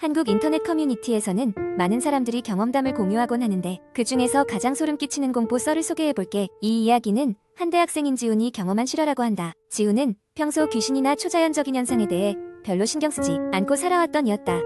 한국 인터넷 커뮤니티에서는 많은 사람들이 경험담을 공유하곤 하는데 그 중에서 가장 소름 끼치는 공포 썰을 소개해볼게. 이 이야기는 한 대학생인 지훈이 경험한 실화라고 한다. 지훈은 평소 귀신이나 초자연적인 현상에 대해 별로 신경 쓰지 않고 살아왔던 이였다.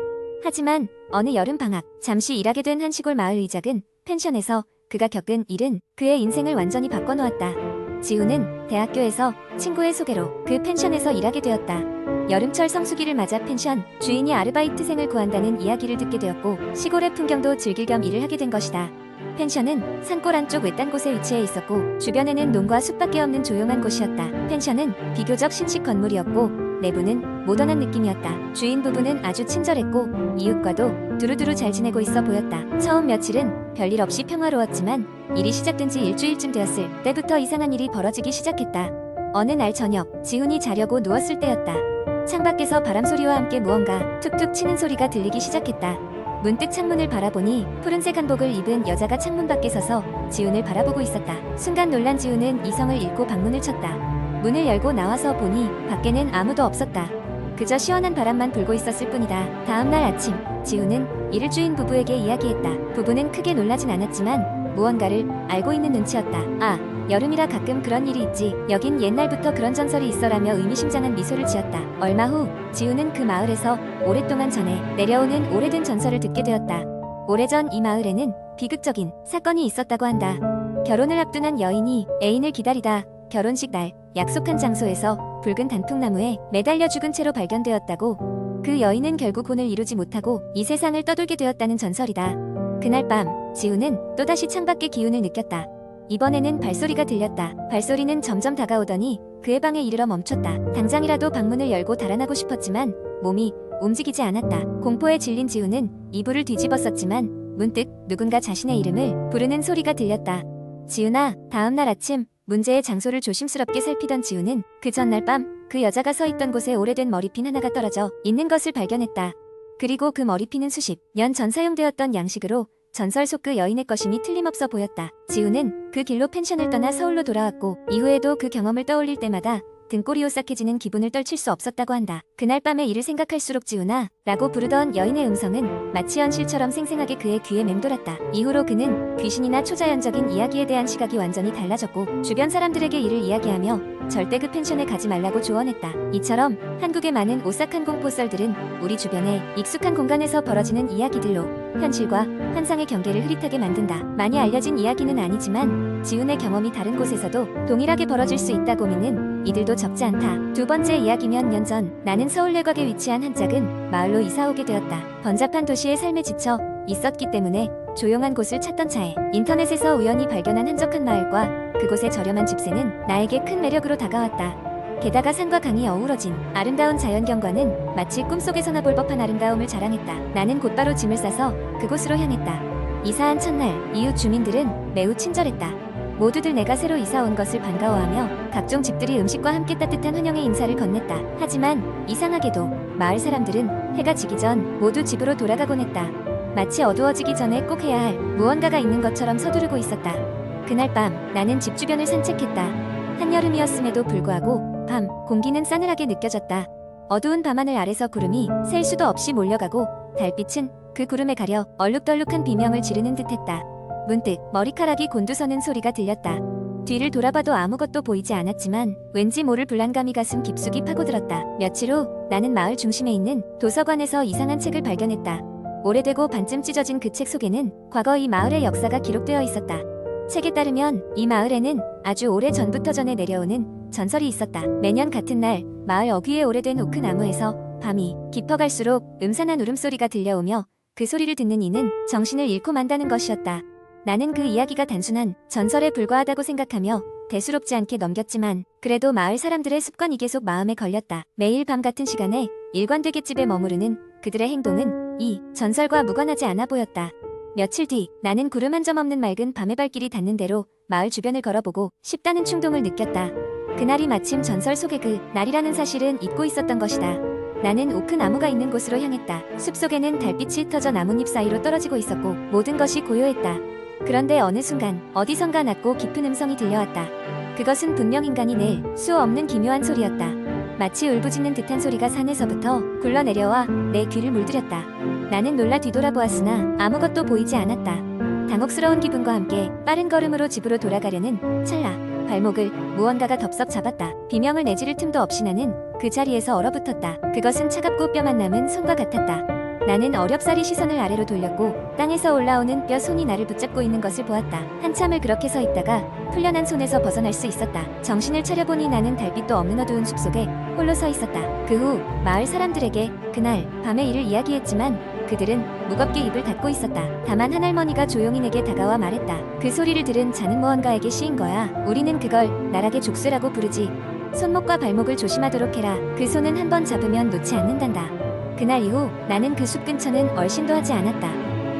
하지만 어느 여름 방학 잠시 일하게 된 한 시골 마을 의작은 펜션에서 그가 겪은 일은 그의 인생을 완전히 바꿔놓았다. 지훈은 대학교에서 친구의 소개로 그 펜션에서 일하게 되었다. 여름철 성수기를 맞아 펜션 주인이 아르바이트생을 구한다는 이야기를 듣게 되었고 시골의 풍경도 즐길 겸 일을 하게 된 것이다. 펜션은 산골 안쪽 외딴 곳에 위치해 있었고 주변에는 논과 숲밖에 없는 조용한 곳이었다. 펜션은 비교적 신식 건물이었고 내부는 모던한 느낌이었다. 주인 부부는 아주 친절했고 이웃과도 두루두루 잘 지내고 있어 보였다. 처음 며칠은 별일 없이 평화로웠지만 일이 시작된 지 일주일쯤 되었을 때부터 이상한 일이 벌어지기 시작했다. 어느 날 저녁 지훈이 자려고 누웠을 때였다. 창밖에서 바람소리와 함께 무언가 툭툭 치는 소리가 들리기 시작했다. 문득 창문을 바라보니 푸른색 한복을 입은 여자가 창문 밖에 서서 지훈을 바라보고 있었다. 순간 놀란 지훈은 이성을 잃고 방문을 쳤다. 문을 열고 나와서 보니 밖에는 아무도 없었다. 그저 시원한 바람만 불고 있었을 뿐이다. 다음날 아침 지훈은 이를 주인 부부에게 이야기했다. 부부는 크게 놀라진 않았지만 무언가를 알고 있는 눈치였다. 아, 여름이라 가끔 그런 일이 있지. 여긴 옛날부터 그런 전설이 있어라며 의미심장한 미소를 지었다. 얼마 후 지훈은 그 마을에서 오랫동안 전해 내려오는 오래된 전설을 듣게 되었다. 오래전 이 마을에는 비극적인 사건이 있었다고 한다. 결혼을 앞둔 한 여인이 애인을 기다리다 결혼식 날 약속한 장소에서 붉은 단풍나무에 매달려 죽은 채로 발견되었다고. 그 여인은 결국 혼을 이루지 못하고 이 세상을 떠돌게 되었다는 전설이다. 그날 밤 지훈은 또다시 창밖의 기운을 느꼈다. 이번에는 발소리가 들렸다. 발소리는 점점 다가오더니 그의 방에 이르러 멈췄다. 당장이라도 방문을 열고 달아나고 싶었지만 몸이 움직이지 않았다. 공포에 질린 지훈은 이불을 뒤집었었지만 문득 누군가 자신의 이름을 부르는 소리가 들렸다. 지훈아. 다음날 아침 문제의 장소를 조심스럽게 살피던 지훈은 그 전날 밤 그 여자가 서 있던 곳에 오래된 머리핀 하나가 떨어져 있는 것을 발견했다. 그리고 그 머리핀은 수십 년 전 사용되었던 양식으로 전설 속 그 여인의 것임이 틀림없어 보였다. 지훈은 그 길로 펜션을 떠나 서울로 돌아왔고 이후에도 그 경험을 떠올릴 때마다 등골이 오싹해지는 기분을 떨칠 수 없었다고 한다. 그날 밤의 일을 생각할수록 지훈아 라고 부르던 여인의 음성은 마치 현실처럼 생생하게 그의 귀에 맴돌았다. 이후로 그는 귀신이나 초자연적인 이야기에 대한 시각이 완전히 달라졌고 주변 사람들에게 이를 이야기하며 절대 그 펜션에 가지 말라고 조언했다. 이처럼 한국의 많은 오싹한 공포썰들은 우리 주변의 익숙한 공간에서 벌어지는 이야기들로 현실과 환상의 경계를 흐릿하게 만든다. 많이 알려진 이야기는 아니지만 지훈의 경험이 다른 곳에서도 동일하게 벌어질 수 있다고 믿는 이들도 적지 않다. 두 번째 이야기 몇 년 전 나는 서울 내곽에 위치한 한 작은 마을로 이사오게 되었다. 번잡한 도시의 삶에 지쳐 있었기 때문에 조용한 곳을 찾던 차에 인터넷에서 우연히 발견한 한적한 마을과 그곳의 저렴한 집세는 나에게 큰 매력으로 다가왔다. 게다가 산과 강이 어우러진 아름다운 자연경관은 마치 꿈속에서나 볼 법한 아름다움을 자랑했다. 나는 곧바로 짐을 싸서 그곳으로 향했다. 이사한 첫날 이웃 주민들은 매우 친절했다. 모두들 내가 새로 이사 온 것을 반가워하며 각종 집들이 음식과 함께 따뜻한 환영의 인사를 건넸다. 하지만 이상하게도 마을 사람들은 해가 지기 전 모두 집으로 돌아가곤 했다. 마치 어두워지기 전에 꼭 해야 할 무언가가 있는 것처럼 서두르고 있었다. 그날 밤 나는 집 주변을 산책했다. 한여름이었음에도 불구하고 밤 공기는 싸늘하게 느껴졌다. 어두운 밤하늘 아래서 구름이 셀 수도 없이 몰려가고 달빛은 그 구름에 가려 얼룩덜룩한 비명을 지르는 듯했다. 문득 머리카락이 곤두서는 소리가 들렸다. 뒤를 돌아봐도 아무것도 보이지 않았지만 왠지 모를 불안감이 가슴 깊숙이 파고들었다. 며칠 후 나는 마을 중심에 있는 도서관에서 이상한 책을 발견했다. 오래되고 반쯤 찢어진 그 책 속에는 과거 이 마을의 역사가 기록되어 있었다. 책에 따르면 이 마을에는 아주 오래 전부터 전해 내려오는 전설이 있었다. 매년 같은 날 마을 어귀의 오래된 오크 나무에서 밤이 깊어갈수록 음산한 울음소리가 들려오며 그 소리를 듣는 이는 정신을 잃고 만다는 것이었다. 나는 그 이야기가 단순한 전설에 불과하다고 생각하며 대수롭지 않게 넘겼지만 그래도 마을 사람들의 습관이 계속 마음에 걸렸다. 매일 밤 같은 시간에 일관되게 집에 머무르는 그들의 행동은 이 전설과 무관하지 않아 보였다. 며칠 뒤 나는 구름 한 점 없는 맑은 밤의 발길이 닿는 대로 마을 주변을 걸어보고 싶다는 충동을 느꼈다. 그날이 마침 전설 속의 그 날이라는 사실은 잊고 있었던 것이다. 나는 오크 나무가 있는 곳으로 향했다. 숲속에는 달빛이 흩어져 나뭇잎 사이로 떨어지고 있었고 모든 것이 고요했다. 그런데 어느 순간 어디선가 낮고 깊은 음성이 들려왔다. 그것은 분명 인간이 낼 수 없는 기묘한 소리였다. 마치 울부짖는 듯한 소리가 산에서부터 굴러내려와 내 귀를 물들였다. 나는 놀라 뒤돌아보았으나 아무것도 보이지 않았다. 당혹스러운 기분과 함께 빠른 걸음으로 집으로 돌아가려는 찰나 발목을 무언가가 덥석 잡았다. 비명을 내지를 틈도 없이 나는 그 자리에서 얼어붙었다. 그것은 차갑고 뼈만 남은 손과 같았다. 나는 어렵사리 시선을 아래로 돌렸고 땅에서 올라오는 뼈 손이 나를 붙잡고 있는 것을 보았다. 한참을 그렇게 서 있다가 풀려난 손에서 벗어날 수 있었다. 정신을 차려보니 나는 달빛도 없는 어두운 숲속에 홀로 서 있었다. 그 후 마을 사람들에게 그날 밤의 일을 이야기했지만 그들은 무겁게 입을 닫고 있었다. 다만 한 할머니가 조용히 내게 다가와 말했다. 그 소리를 들은 자는 무언가에게 씌인 거야. 우리는 그걸 나락의 족쇄라고 부르지. 손목과 발목을 조심하도록 해라. 그 손은 한 번 잡으면 놓지 않는단다. 그날 이후 나는 그 숲 근처는 얼씬도 하지 않았다.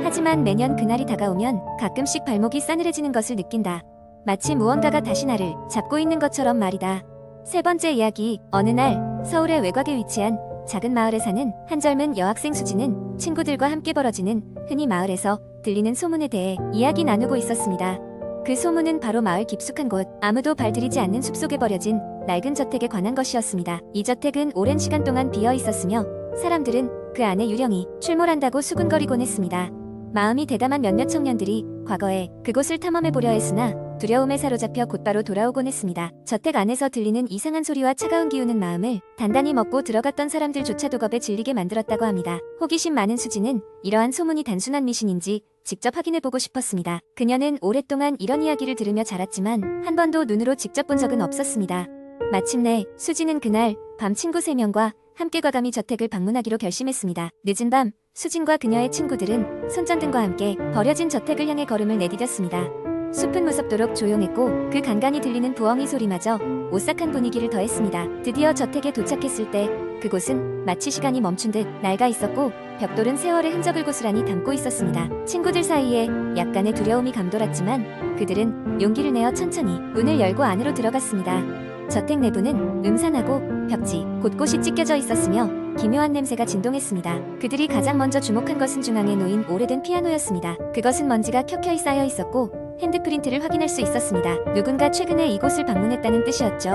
하지만 매년 그날이 다가오면 가끔씩 발목이 싸늘해지는 것을 느낀다. 마치 무언가가 다시 나를 잡고 있는 것처럼 말이다. 세 번째 이야기. 어느 날 서울의 외곽에 위치한 작은 마을에 사는 한 젊은 여학생 수지는 친구들과 함께 벌어지는 흔히 마을에서 들리는 소문에 대해 이야기 나누고 있었습니다. 그 소문은 바로 마을 깊숙한 곳, 아무도 발들이지 않는 숲속에 버려진 낡은 저택에 관한 것이었습니다. 이 저택은 오랜 시간 동안 비어 있었으며 사람들은 그 안에 유령이 출몰한다고 수군거리곤 했습니다. 마음이 대담한 몇몇 청년들이 과거에 그곳을 탐험해 보려 했으나 두려움에 사로잡혀 곧바로 돌아오곤 했습니다. 저택 안에서 들리는 이상한 소리와 차가운 기운은 마음을 단단히 먹고 들어갔던 사람들조차도 겁에 질리게 만들었다고 합니다. 호기심 많은 수지는 이러한 소문이 단순한 미신인지 직접 확인해보고 싶었습니다. 그녀는 오랫동안 이런 이야기를 들으며 자랐지만 한 번도 눈으로 직접 본 적은 없었습니다. 마침내 수지는 그날 밤 친구 3명과 함께 과감히 저택을 방문하기로 결심했습니다. 늦은 밤 수진과 그녀의 친구들은 손전등과 함께 버려진 저택을 향해 걸음을 내디뎠습니다. 숲은 무섭도록 조용했고 그 간간히 들리는 부엉이 소리마저 오싹한 분위기를 더했습니다. 드디어 저택에 도착했을 때 그곳은 마치 시간이 멈춘 듯 낡아 있었고 벽돌은 세월의 흔적을 고스란히 담고 있었습니다. 친구들 사이에 약간의 두려움이 감돌았지만 그들은 용기를 내어 천천히 문을 열고 안으로 들어갔습니다. 저택 내부는 음산하고 벽지 곳곳이 찢겨져 있었으며 기묘한 냄새가 진동했습니다. 그들이 가장 먼저 주목한 것은 중앙에 놓인 오래된 피아노였습니다. 그것은 먼지가 켜켜이 쌓여 있었고 핸드프린트를 확인할 수 있었습니다. 누군가 최근에 이곳을 방문했다는 뜻이었죠.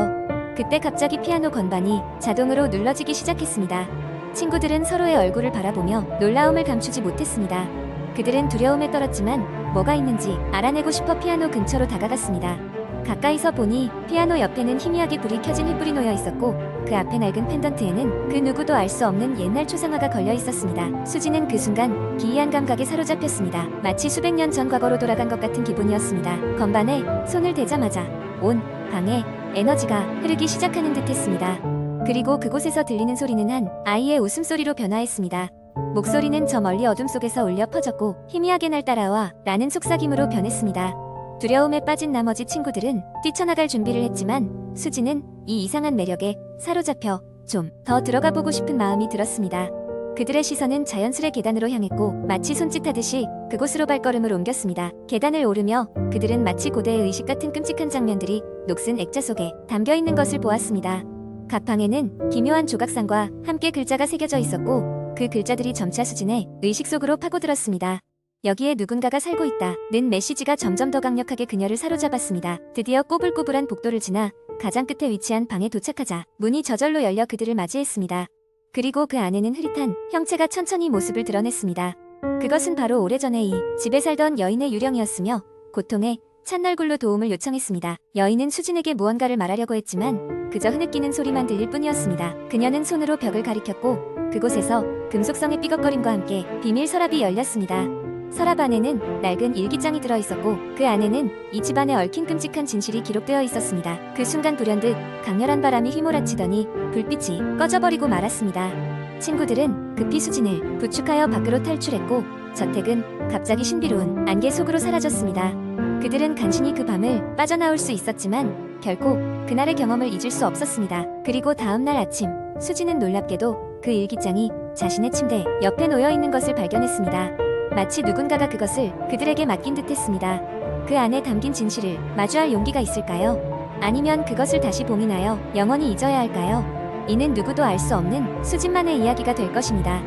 그때 갑자기 피아노 건반이 자동으로 눌러지기 시작했습니다. 친구들은 서로의 얼굴을 바라보며 놀라움을 감추지 못했습니다. 그들은 두려움에 떨었지만 뭐가 있는지 알아내고 싶어 피아노 근처로 다가갔습니다. 가까이서 보니 피아노 옆에는 희미하게 불이 켜진 횃불이 놓여 있었고 그 앞에 낡은 펜던트에는 그 누구도 알 수 없는 옛날 초상화가 걸려 있었습니다. 수지는 그 순간 기이한 감각에 사로잡혔습니다. 마치 수백 년 전 과거로 돌아간 것 같은 기분이었습니다. 건반에 손을 대자마자 온 방에 에너지가 흐르기 시작하는 듯 했습니다. 그리고 그곳에서 들리는 소리는 한 아이의 웃음소리로 변화했습니다. 목소리는 저 멀리 어둠 속에서 울려 퍼졌고 희미하게 날 따라와 라는 속삭임으로 변했습니다. 두려움에 빠진 나머지 친구들은 뛰쳐나갈 준비를 했지만 수지는 이 이상한 매력에 사로잡혀 좀 더 들어가 보고 싶은 마음이 들었습니다. 그들의 시선은 자연스레 계단으로 향했고 마치 손짓하듯이 그곳으로 발걸음을 옮겼습니다. 계단을 오르며 그들은 마치 고대의 의식 같은 끔찍한 장면들이 녹슨 액자 속에 담겨 있는 것을 보았습니다. 각 방에는 기묘한 조각상과 함께 글자가 새겨져 있었고 그 글자들이 점차 수진의 의식 속으로 파고들었습니다. 여기에 누군가가 살고 있다 는 메시지가 점점 더 강력하게 그녀를 사로잡았습니다. 드디어 꼬불꼬불한 복도를 지나 가장 끝에 위치한 방에 도착하자 문이 저절로 열려 그들을 맞이했습니다. 그리고 그 안에는 흐릿한 형체가 천천히 모습을 드러냈습니다. 그것은 바로 오래전에 이 집에 살던 여인의 유령이었으며 고통에 찬 얼굴로 도움을 요청했습니다. 여인은 수진에게 무언가를 말하려고 했지만 그저 흐느끼는 소리만 들릴 뿐이었습니다. 그녀는 손으로 벽을 가리켰고 그곳에서 금속성의 삐걱거림과 함께 비밀 서랍이 열렸습니다. 서랍 안에는 낡은 일기장이 들어있었고 그 안에는 이 집안에 얽힌 끔찍한 진실이 기록되어 있었습니다. 그 순간 불현듯 강렬한 바람이 휘몰아치더니 불빛이 꺼져버리고 말았습니다. 친구들은 급히 수진을 부축하여 밖으로 탈출했고 저택은 갑자기 신비로운 안개 속으로 사라졌습니다. 그들은 간신히 그 밤을 빠져나올 수 있었지만 결코 그날의 경험을 잊을 수 없었습니다. 그리고 다음날 아침 수진은 놀랍게도 그 일기장이 자신의 침대 옆에 놓여 있는 것을 발견했습니다. 마치 누군가가 그것을 그들에게 맡긴 듯했습니다. 그 안에 담긴 진실을 마주할 용기가 있을까요? 아니면 그것을 다시 봉인하여 영원히 잊어야 할까요? 이는 누구도 알 수 없는 수진만의 이야기가 될 것입니다.